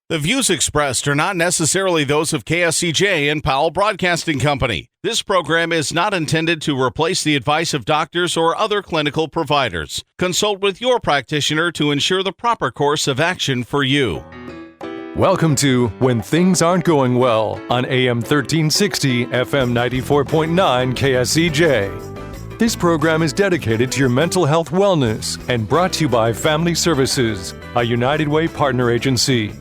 The views expressed are not necessarily those of KSCJ and Powell Broadcasting Company. This program is not intended to replace the advice of doctors or other clinical providers. Consult with your practitioner to ensure the proper course of action for you. Welcome to When Things Aren't Going Well on AM 1360, FM 94.9 KSCJ. This program is dedicated to your mental health wellness and brought to you by Family Services, a United Way partner agency.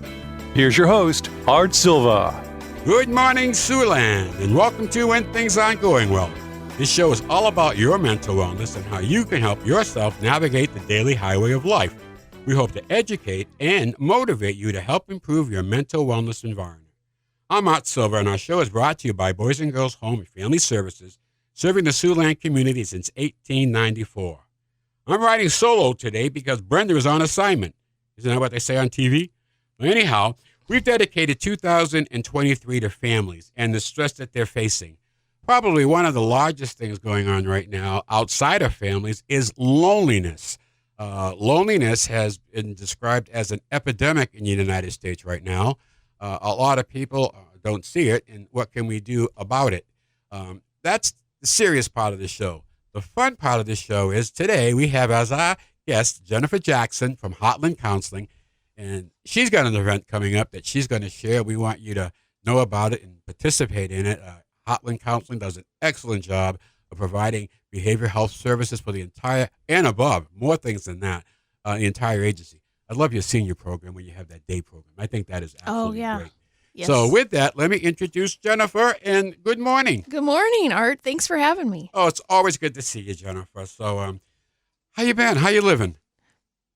Here's your host, Art Silva. Good morning, Siouxland, and welcome to When Things Aren't Going Well. This show is all about your mental wellness and how you can help yourself navigate the daily highway of life. We hope to educate and motivate you to help improve your mental wellness environment. I'm Art Silva, and our show is brought to you by Boys and Girls Home and Family Services, serving the Siouxland community since 1894. I'm riding solo today because Brenda is on assignment. Isn't that what they say on TV? Well, anyhow, we've dedicated 2023 to families and the stress that they're facing. Probably one of the largest things going on right now outside of families is loneliness. Loneliness has been described as an epidemic in the United States right now. A lot of people don't see it, and what can we do about it? That's the serious part of the show. The fun part of the show is today we have as our guest Jennifer Jackson from Heartland Counseling, and she's got an event coming up that she's going to share. We want you to know about it and participate in it. Heartland Counseling does an excellent job of providing behavioral health services for the entire, and above, more things than that, the entire agency. I love your senior program when you have that day program. I think that is absolutely great. Yes. So with that, let me introduce Jennifer, and good morning. Good morning, Art. Thanks for having me. Oh, it's always good to see you, Jennifer. So how you been? How you living?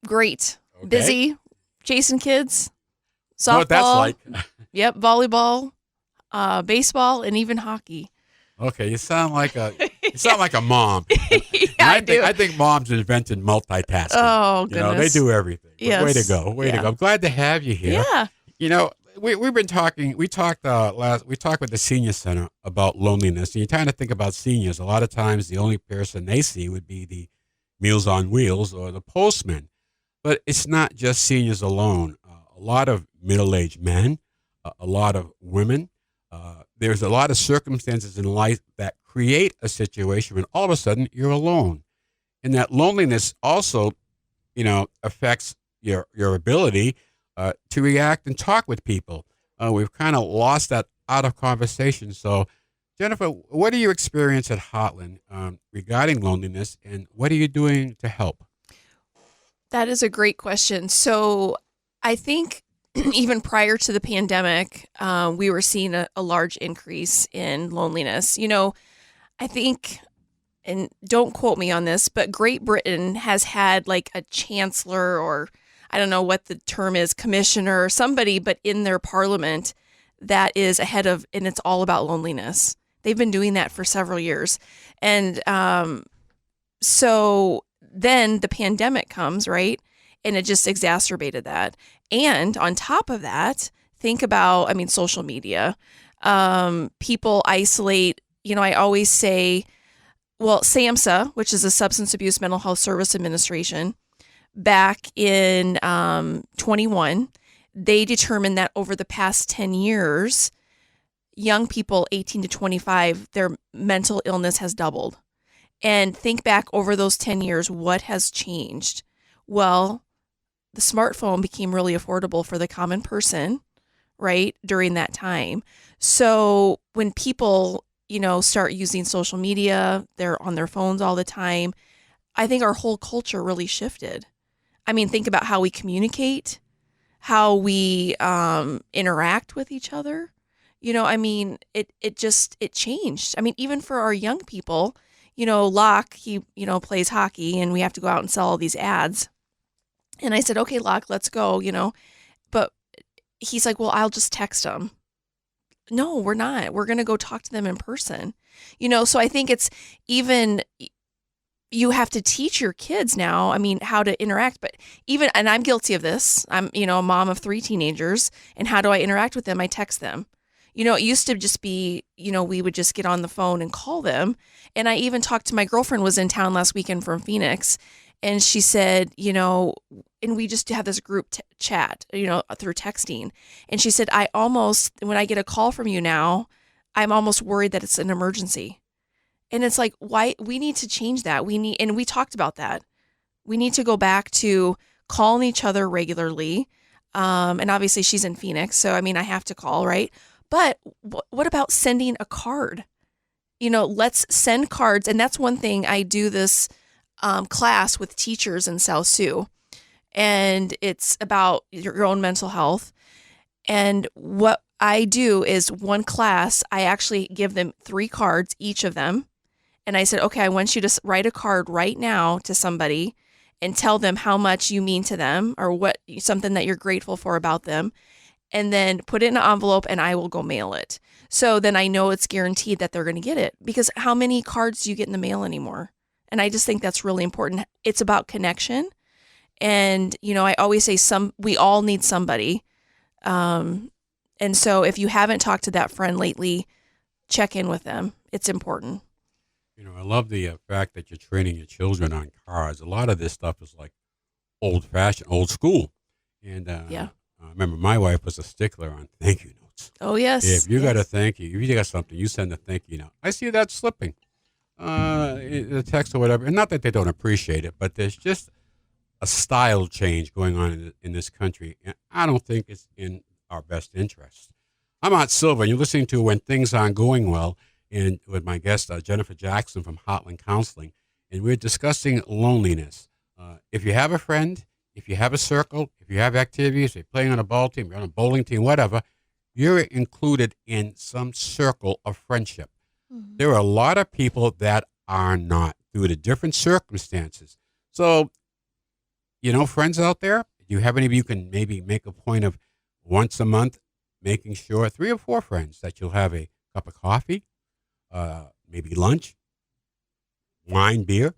Great. Okay. Busy, chasing kids, softball. Know what that's like. Yep, volleyball, baseball, and even hockey. Okay, you sound like a mom. Yeah, I think moms invented multitasking. Oh, goodness. They do everything. But Yes. way to go. Way to Yeah. go. I'm glad to have you here. Yeah. We've been talking. We talked with the senior center about loneliness, and you kind of think about seniors. A lot of times, the only person they see would be the Meals on Wheels or the postman. But it's not just seniors alone. A lot of middle-aged men, a lot of women. There's a lot of circumstances in life that create a situation when all of a sudden you're alone, and that loneliness also, affects your ability to react and talk with people. We've kind of lost that art of conversation. So, Jennifer, what do you experience at Heartland regarding loneliness, and what are you doing to help? That is a great question. So I think even prior to the pandemic, we were seeing a large increase in loneliness. I think, and don't quote me on this, but Great Britain has had like a chancellor, or I don't know what the term is, commissioner or somebody, but in their parliament that is ahead of, and it's all about loneliness. They've been doing that for several years. And so then the pandemic comes, right? And it just exacerbated that. And on top of that, think about, social media. People isolate, I always say, SAMHSA, which is a Substance Abuse Mental Health Service Administration, back in 21, they determined that over the past 10 years, young people 18 to 25, their mental illness has doubled. And think back over those 10 years, what has changed? Well, the smartphone became really affordable for the common person, right, during that time. So when people, start using social media, they're on their phones all the time, I think our whole culture really shifted. Think about how we communicate, how we interact with each other. It changed. Even for our young people, Locke, he, plays hockey, and we have to go out and sell all these ads. And I said, okay, Locke, let's go, but he's like, well, I'll just text them. No, we're not. We're going to go talk to them in person. So I think it's even, you have to teach your kids now, how to interact, but even, and I'm guilty of this. I'm, a mom of 3 teenagers, and how do I interact with them? I text them. It used to just be, we would just get on the phone and call them. And I even talked to, my girlfriend was in town last weekend from Phoenix, And she said, and we just have this group chat, through texting. And she said, when I get a call from you now, I'm almost worried that it's an emergency. And it's like, why? We need to change that. And we talked about that. We need to go back to calling each other regularly. And obviously she's in Phoenix. So, I have to call, right? But what about sending a card? Let's send cards. And that's one thing. I do this class with teachers in South Sioux. And it's about your own mental health. And what I do is one class, I actually give them 3 cards, each of them. And I said, okay, I want you to write a card right now to somebody and tell them how much you mean to them or something that you're grateful for about them. And then put it in an envelope and I will go mail it. So then I know it's guaranteed that they're going to get it, because how many cards do you get in the mail anymore? And I just think that's really important. It's about connection. And, I always say we all need somebody. And so if you haven't talked to that friend lately, check in with them. It's important. I love the fact that you're training your children on cards. A lot of this stuff is like old-fashioned, old school. And yeah. I remember my wife was a stickler on thank you notes. Oh, yes. If you got a thank you, if you got something, you send a thank you note. I see that slipping, the text or whatever. And not that they don't appreciate it, but there's just a style change going on in this country. And I don't think it's in our best interest. I'm Aunt Silva, and you're listening to When Things Aren't Going Well, and with my guest, Jennifer Jackson from Heartland Counseling. And we're discussing loneliness. If you have a friend, if you have a circle, if you have activities, if you're playing on a ball team, you're on a bowling team, whatever, you're included in some circle of friendship. Mm-hmm. There are a lot of people that are not due to different circumstances. So, friends out there, do you have any of you can maybe make a point of once a month making sure 3 or 4 friends that you'll have a cup of coffee, maybe lunch, wine, beer,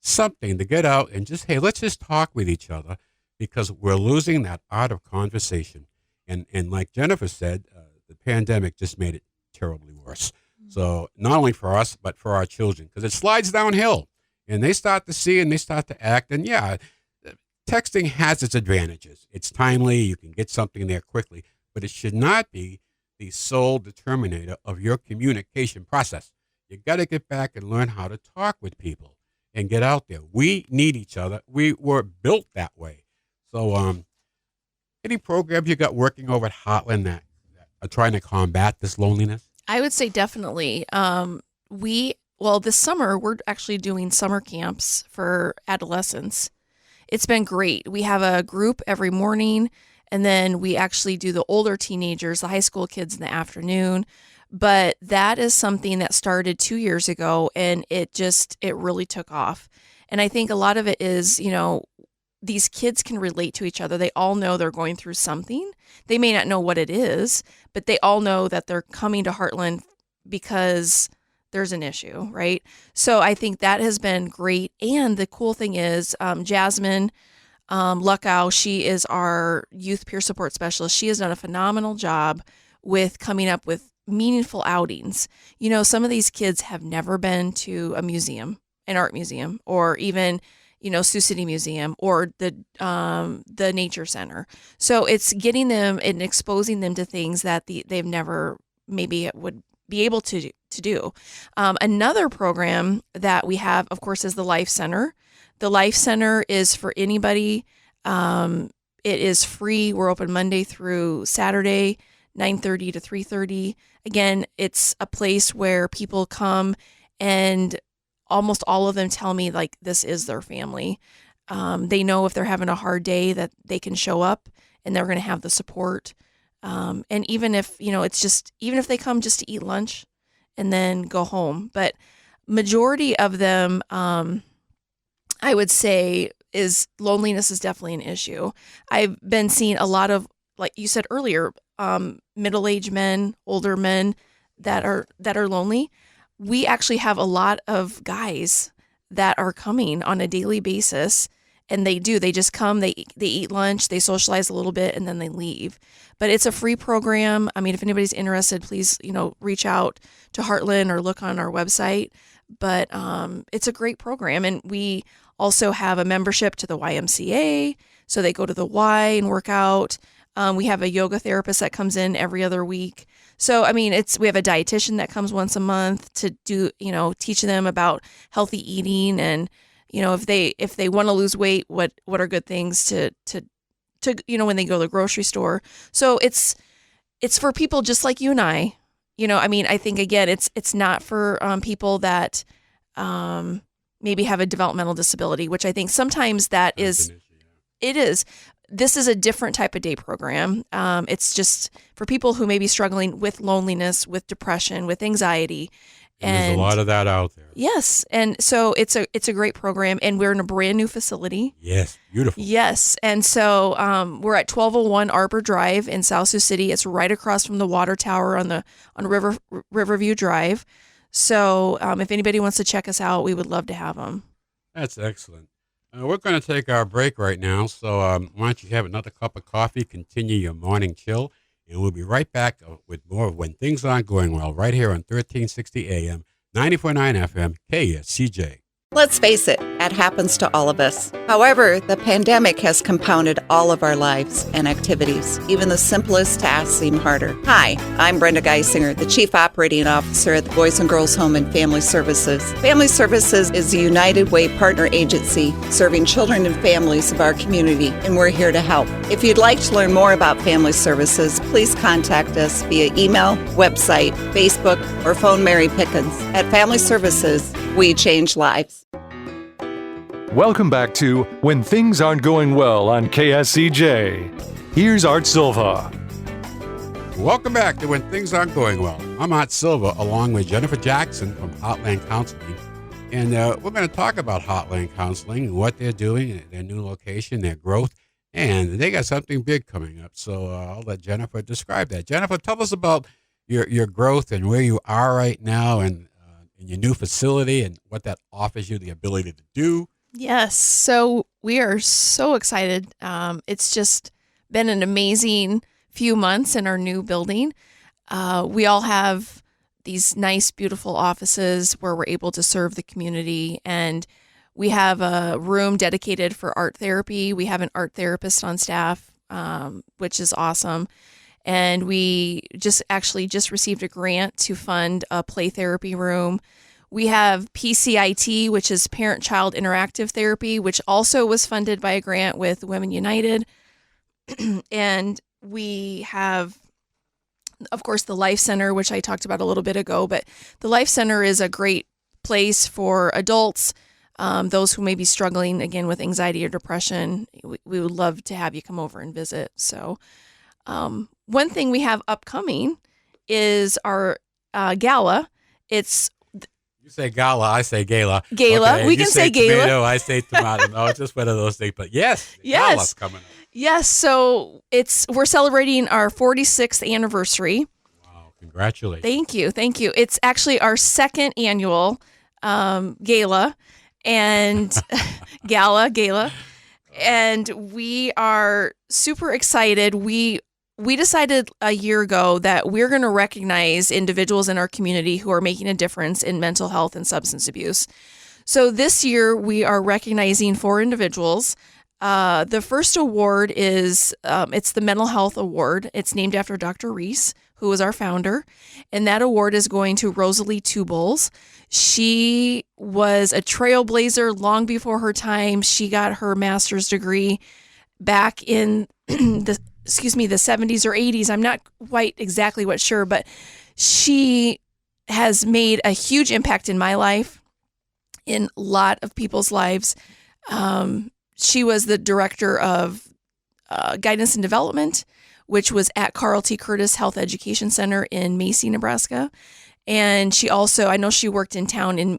something to get out and just, hey, let's just talk with each other, because we're losing that art of conversation. And like Jennifer said, the pandemic just made it terribly worse. Mm-hmm. So not only for us, but for our children, because it slides downhill and they start to see and they start to act. And yeah, texting has its advantages. It's timely. You can get something there quickly, but it should not be the sole determinator of your communication process. You got to get back and learn how to talk with people and get out there. We need each other. We were built that way. So any programs you got working over at Heartland that are trying to combat this loneliness? I would say definitely. This summer, we're actually doing summer camps for adolescents. It's been great. We have a group every morning, and then we actually do the older teenagers, the high school kids in the afternoon. But that is something that started 2 years ago, and it really took off. And I think a lot of it is, these kids can relate to each other. They all know they're going through something. They may not know what it is, but they all know that they're coming to Heartland because there's an issue, right? So I think that has been great. And the cool thing is, Jasmine Luckow, she is our youth peer support specialist. She has done a phenomenal job with coming up with meaningful outings. Some of these kids have never been to a museum, an art museum, or even, Sioux City Museum or the Nature Center. So it's getting them and exposing them to things that they've never maybe would be able to do. Another program that we have, of course, is the Life Center. The Life Center is for anybody. It is free. We're open Monday through Saturday, 9:30 to 3:30. Again, it's a place where people come, and almost all of them tell me like this is their family. They know if they're having a hard day that they can show up and they're going to have the support. And even if, even if they come just to eat lunch and then go home, but majority of them, I would say is loneliness is definitely an issue. I've been seeing a lot of, like you said earlier, middle-aged men, older men that are lonely. We actually have a lot of guys that are coming on a daily basis, and they just come, they eat lunch, they socialize a little bit, and then they leave. But it's a free program. I mean, if anybody's interested, please, reach out to Heartland or look on our website. but it's a great program. And we also have a membership to the YMCA, so they go to the Y and work out. We have a yoga therapist that comes in every other week. So, I mean, we have a dietitian that comes once a month to do, teach them about healthy eating, and, if they want to lose weight, what are good things to when they go to the grocery store. So it's for people just like you and I. I think again, it's not for people that maybe have a developmental disability, which I think sometimes that is, it is. This is a different type of day program. It's just for people who may be struggling with loneliness, with depression, with anxiety. And there's a lot of that out there. Yes. And so it's a great program, and we're in a brand new facility. Yes. Beautiful. Yes. And so we're at 1201 Arbor Drive in South Sioux City. It's right across from the water tower on Riverview Drive. So if anybody wants to check us out, we would love to have them. That's excellent. We're going to take our break right now, so why don't you have another cup of coffee, continue your morning chill, and we'll be right back with more of When Things Aren't Going Well, right here on 1360 AM, 94.9 FM, KSCJ. Let's face it, that happens to all of us. However, the pandemic has compounded all of our lives and activities. Even the simplest tasks seem harder. Hi, I'm Brenda Geisinger, the Chief Operating Officer at the Boys and Girls Home and Family Services. Family Services is a United Way partner agency serving children and families of our community, and we're here to help. If you'd like to learn more about Family Services, please contact us via email, website, Facebook, or phone Mary Pickens. At Family Services, we change lives. Welcome back to When Things Aren't Going Well on KSCJ. Here's Art Silva. Welcome back to When Things Aren't Going Well. I'm Art Silva, along with Jennifer Jackson from Heartland Counseling. And we're going to talk about Heartland Counseling and what they're doing, their new location, their growth. And they got something big coming up. So I'll let Jennifer describe that. Jennifer, tell us about your growth and where you are right now, and in your new facility, and what that offers you the ability to do. Yes. So we are so excited. It's just been an amazing few months in our new building. We all have these nice, beautiful offices where we're able to serve the community. And we have a room dedicated for art therapy. We have an art therapist on staff, which is awesome. And we just received a grant to fund a play therapy room. We have PCIT, which is Parent-Child Interactive Therapy, which also was funded by a grant with Women United. And we have, of course, the Life Center, which I talked about a little bit ago. But the Life Center is a great place for adults, those who may be struggling, again, with anxiety or depression. We would love to have you come over and visit. So one thing we have upcoming is our gala. You say gala, I say gala. Gala. Okay, we can say gala. Tomato, I say tomato. No, it's just one of those things. But yes. Gala's coming up. Yes. So we're celebrating our 46th anniversary. Wow. Congratulations. Thank you. It's actually our second annual gala and gala. And we are super excited. We decided a year ago that we're going to recognize individuals in our community who are making a difference in mental health and substance abuse. So this year we are recognizing 4 individuals. The first award is, it's the Mental Health Award. It's named after Dr. Reese, who was our founder. And that award is going to Rosalie Tubles. She was a trailblazer long before her time. She got her master's degree back in the 70s or 80s. I'm not quite exactly sure, but she has made a huge impact in my life, in a lot of people's lives. She was the director of guidance and development, which was at Carl T. Curtis Health Education Center in Macy, Nebraska. And she also, I know she worked in town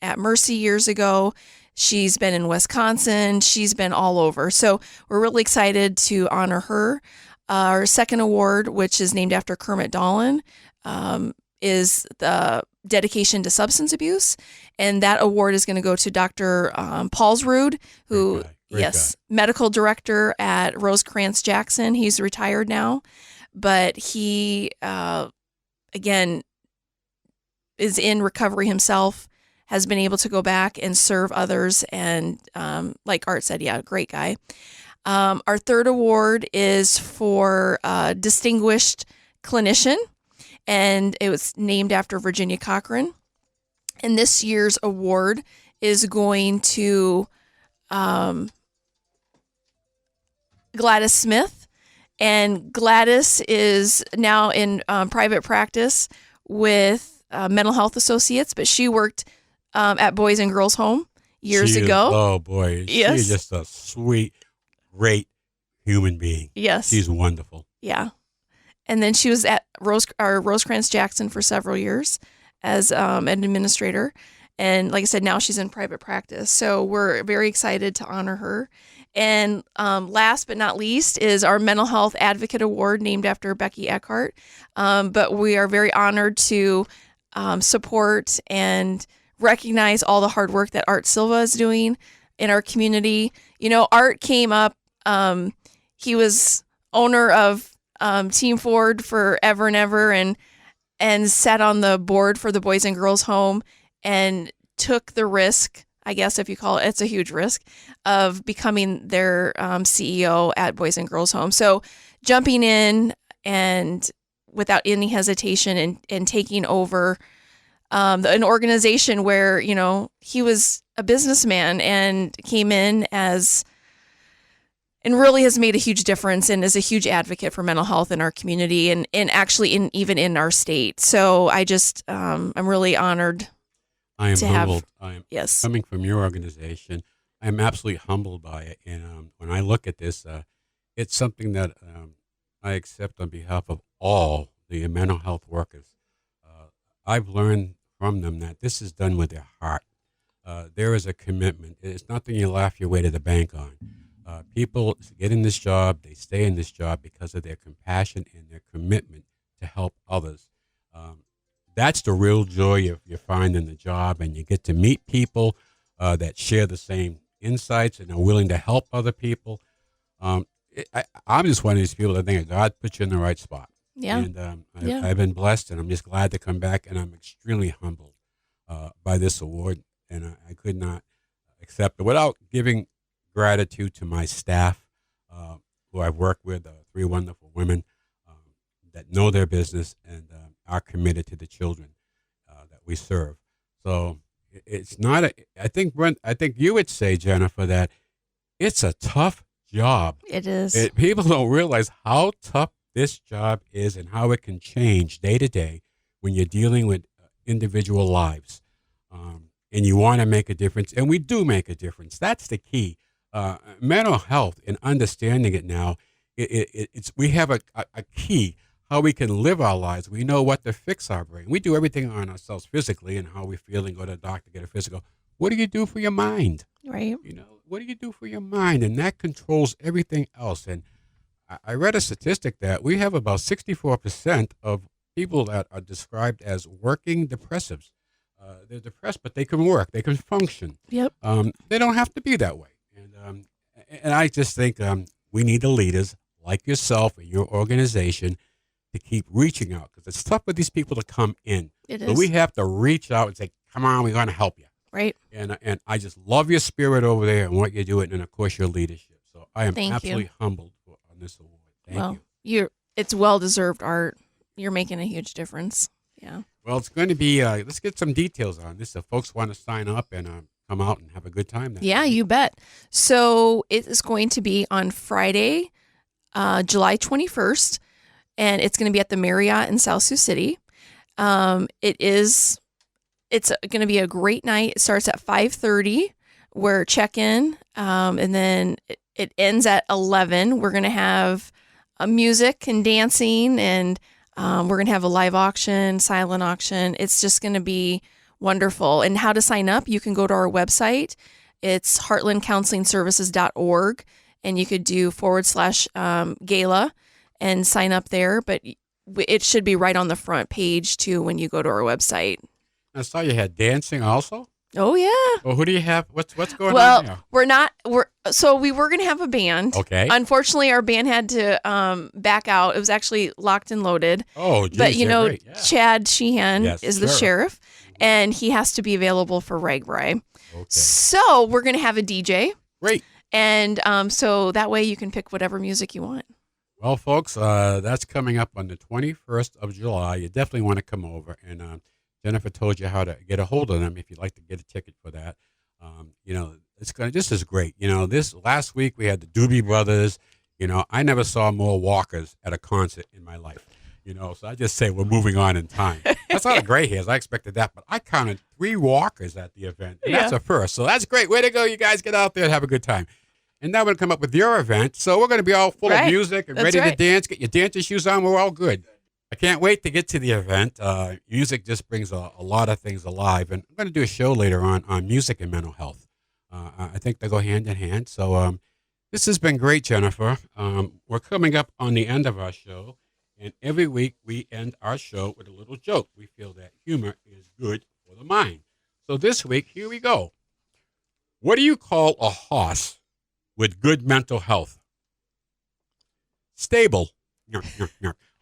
at Mercy years ago. She's been in Wisconsin. She's been all over. So we're really excited to honor her. Our second award, which is named after Kermit Dolan, is the dedication to substance abuse. And that award is going to go to Dr. Paulsrud, who, Great guy. Medical director at Rosecrans Jackson. He's retired now, but he, again, is in recovery himself, has been able to go back and serve others. And like Art said, yeah, great guy. Our third award is for Distinguished Clinician, and it was named after Virginia Cochran. And this year's award is going to Gladys Smith. And Gladys is now in private practice with Mental Health Associates, but she worked at Boys and Girls Home years ago. Oh, boy. Yes. She's just a sweet, great human being. Yes. She's wonderful. Yeah. And then she was at Rosecrans Jackson for several years as an administrator. And like I said, now she's in private practice. So we're very excited to honor her. And last but not least is our Mental Health Advocate Award named after Becky Eckhart. But we are very honored to support and recognize all the hard work that Art Silva is doing in our community. You know, Art came up, he was owner of Team Ford forever and ever, and sat on the board for the Boys and Girls Home and took the risk, I guess if you call it, it's a huge risk, of becoming their CEO at Boys and Girls Home. So jumping in and without any hesitation and taking over an organization where, you know, he was a businessman and came in and really has made a huge difference and is a huge advocate for mental health in our community and actually even in our state. So I just, I'm really honored. I am to humbled. Yes. Coming from your organization, I am absolutely humbled by it. And when I look at this, it's something that I accept on behalf of all the mental health workers. I've learned from them that this is done with their heart. There is a commitment. It's nothing you laugh your way to the bank on. People get in this job, they stay in this job because of their compassion and their commitment to help others. That's the real joy you find in the job, and you get to meet people that share the same insights and are willing to help other people. I'm just one of these people that think God put you in the right spot. Yeah. And I've been blessed, and I'm just glad to come back, and I'm extremely humbled by this award, and I could not accept it without giving gratitude to my staff, who I've worked with, 3 wonderful women that know their business and are committed to the children that we serve. So it's not I think, Brent, I think you would say, Jennifer, that it's a tough job. It is. People don't realize how tough this job is and how it can change day to day when you're dealing with individual lives. And you want to make a difference, and we do make a difference. That's the key. Mental health and understanding it now, we have a key how we can live our lives. We know what to fix our brain. We do everything on ourselves physically and how we feel and go to the doctor, get a physical. What do you do for your mind? Right. You know, what do you do for your mind? And that controls everything else. And I read a statistic that we have about 64% of people that are described as working depressives. They're depressed, but they can work. They can function. Yep. They don't have to be that way. And I just think we need the leaders like yourself and your organization to keep reaching out, because it's tough for these people to come in. It So is. we have to reach out and say, come on, we're going to help you. Right. And I just love your spirit over there and what you're doing, and, of course, your leadership. So I am Thank you. absolutely humbled on this award. Thank you. It's well-deserved, Art. You're making a huge difference. Yeah. Well, it's going to be, let's get some details on this if folks want to sign up and come out and have a good time. Yeah, you bet. So it is going to be on Friday, July 21st, and it's going to be at the Marriott in South Sioux City. It's going to be a great night. It starts at 5:30, where check-in, and then it ends at 11. We're going to have music and dancing, and we're going to have a live auction, silent auction. It's just going to be wonderful. And how to sign up, you can go to our website. It's heartlandcounselingservices.org, and you could do /gala and sign up there. But it should be right on the front page, too, when you go to our website. I saw you had dancing also? Oh yeah. Well, who do you have? What's going Well, on there? we were gonna have a band. Okay. Unfortunately, our band had to back out. It was actually locked and loaded. Oh, geez, But great. Yeah. Chad Sheehan Yes, is the sure. sheriff, and he has to be available for RAGBRAI. Okay. So we're gonna have a DJ, Great. and so that way you can pick whatever music you want. Well, folks, that's coming up on the 21st of July. You definitely want to come over. And Jennifer told you how to get a hold of them if you'd like to get a ticket for that. This is great. This last week we had the Doobie Brothers. I never saw more walkers at a concert in my life. So I just say we're moving on in time. That's not a gray hairs. I expected that, but I counted 3 walkers at the event. And that's a first. So that's great. Way to go. You guys get out there and have a good time. And now we're going to come up with your event. So we're going to be all full of music and ready to dance. Get your dancing shoes on. We're all good. I can't wait to get to the event. Music just brings a lot of things alive. And I'm going to do a show later on music and mental health. I think they go hand in hand. So this has been great, Jennifer. We're coming up on the end of our show. And every week we end our show with a little joke. We feel that humor is good for the mind. So this week, here we go. What do you call a horse with good mental health? Stable.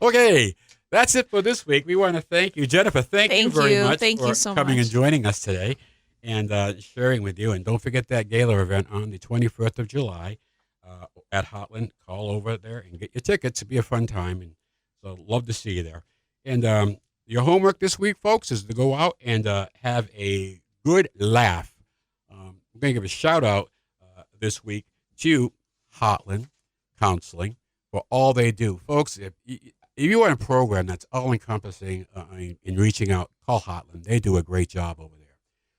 Okay, that's it for this week. We want to thank you, Jennifer. Thank you very much for coming and joining us today and sharing with you. And don't forget that gala event on the 21st of July at Heartland. Call over there and get your tickets. It'll be a fun time. And so love to see you there. And your homework this week, folks, is to go out and have a good laugh. We're going to give a shout out this week to Heartland Counseling for all they do. Folks, if you want a program that's all-encompassing in reaching out, call Heartland. They do a great job over there.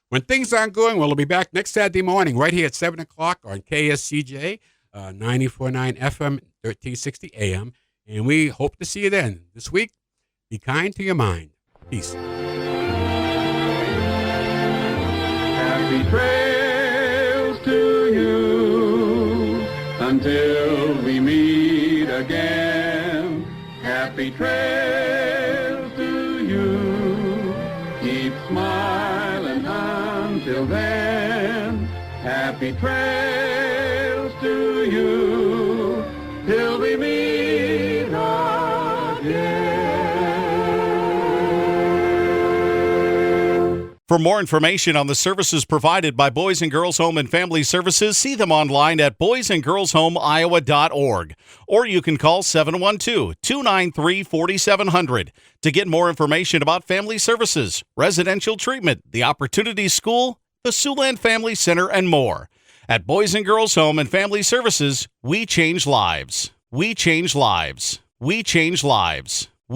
When things aren't going well, we'll be back next Saturday morning right here at 7 o'clock on KSCJ, 94.9 FM, 1360 AM. And we hope to see you then. This week, be kind to your mind. Peace. Happy trails to you until we meet again. Happy trails to you. Keep smiling until then. Happy trails to you till we meet again. For more information on the services provided by Boys and Girls Home and Family Services, see them online at boysandgirlshomeiowa.org. Or you can call 712-293-4700 to get more information about family services, residential treatment, the Opportunity School, the Siouxland Family Center, and more. At Boys and Girls Home and Family Services, we change lives. We change lives. We change lives.